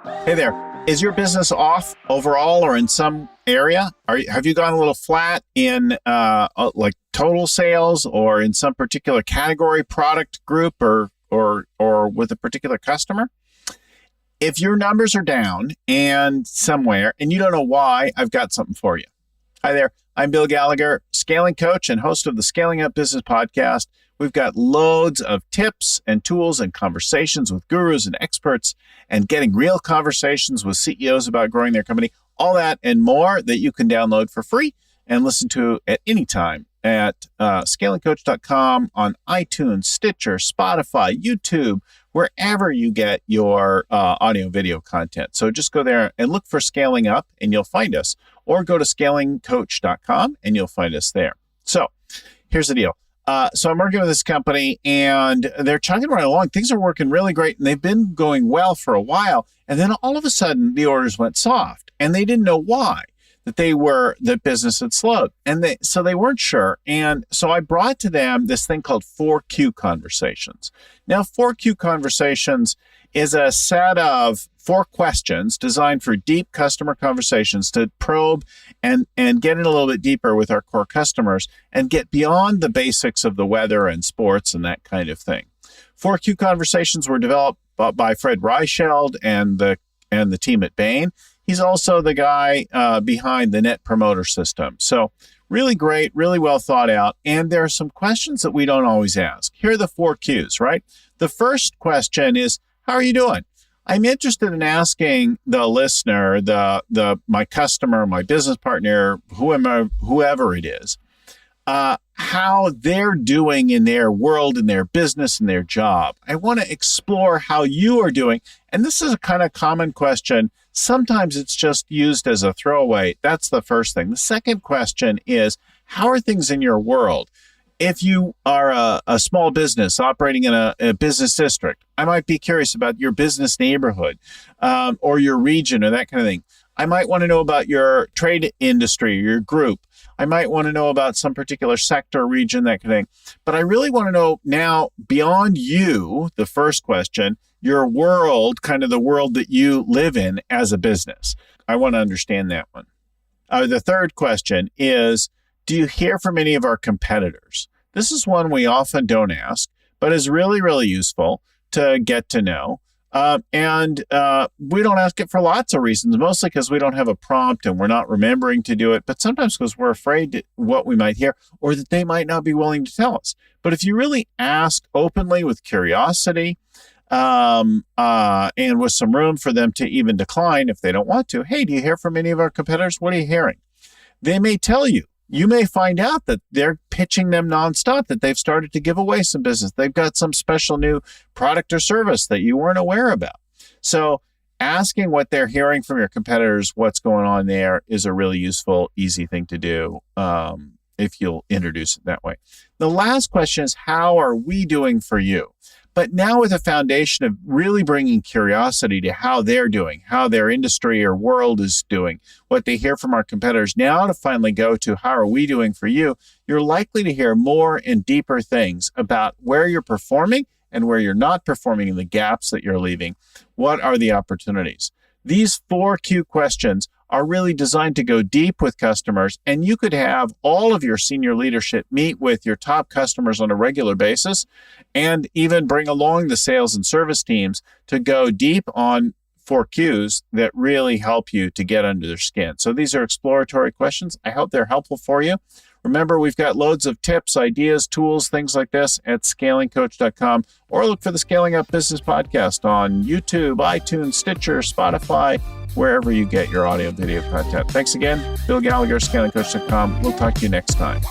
Hey there. Is your business off overall or in some area? Have you gone a little flat in like total sales or in some particular category, product group, or with a particular customer? If your numbers are down and somewhere and you don't know why, I've got something for you. Hi there. I'm Bill Gallagher, scaling coach and host of the Scaling Up Business Podcast. We've got loads of tips and tools and conversations with gurus and experts and getting real conversations with CEOs about growing their company, all that and more that you can download for free and listen to at any time at scalingcoach.com, on iTunes, Stitcher, Spotify, YouTube, wherever you get your audio video content. So just go there and look for Scaling Up and you'll find us, or go to scalingcoach.com and you'll find us there. So here's the deal. So I'm working with this company and they're chugging right along. Things are working really great and they've been going well for a while. And then all of a sudden the orders went soft and they didn't know why, that business had slowed. And so they weren't sure. And so I brought to them this thing called 4Q conversations. Now, 4Q conversations is a set of 4 questions designed for deep customer conversations to probe and get in a little bit deeper with our core customers and get beyond the basics of the weather and sports and that kind of thing. 4Q conversations were developed by Fred Reicheld and the team at Bain. He's also the guy behind the Net Promoter System. So really great, really well thought out. And there are some questions that we don't always ask. Here are the 4 Qs, right? The first question is, how are you doing? I'm interested in asking the listener, my customer, my business partner, whoever it is, how they're doing in their world, in their business, in their job. I want to explore how you are doing. And this is a kind of common question. Sometimes it's just used as a throwaway. That's the first thing. The second question is, how are things in your world? If you are a small business operating in a business district, I might be curious about your business neighborhood or your region or that kind of thing. I might want to know about your trade industry, your group. I might want to know about some particular sector, region, that kind of thing. But I really want to know now, beyond you, the first question, your world, kind of the world that you live in as a business. I want to understand that one. The third question is, do you hear from any of our competitors? This is one we often don't ask, but is really, really useful to get to know. And we don't ask it for lots of reasons, mostly because we don't have a prompt and we're not remembering to do it, but sometimes because we're afraid what we might hear or that they might not be willing to tell us. But if you really ask openly with curiosity and with some room for them to even decline if they don't want to, hey, do you hear from any of our competitors? What are you hearing? They may tell you. You may find out that they're pitching them nonstop, that they've started to give away some business. They've got some special new product or service that you weren't aware about. So asking what they're hearing from your competitors, what's going on there, is a really useful, easy thing to do if you'll introduce it that way. The last question is, how are we doing for you? But now with a foundation of really bringing curiosity to how they're doing, how their industry or world is doing, what they hear from our competitors, now to finally go to how are we doing for you, you're likely to hear more and deeper things about where you're performing and where you're not performing and the gaps that you're leaving. What are the opportunities? These 4 Q questions are really designed to go deep with customers, and you could have all of your senior leadership meet with your top customers on a regular basis and even bring along the sales and service teams to go deep on 4 Qs that really help you to get under their skin. So these are exploratory questions. I hope they're helpful for you. Remember, we've got loads of tips, ideas, tools, things like this at scalingcoach.com, or look for the Scaling Up Business Podcast on YouTube, iTunes, Stitcher, Spotify, wherever you get your audio video content. Thanks again. Bill Gallagher, scalingcoach.com. We'll talk to you next time.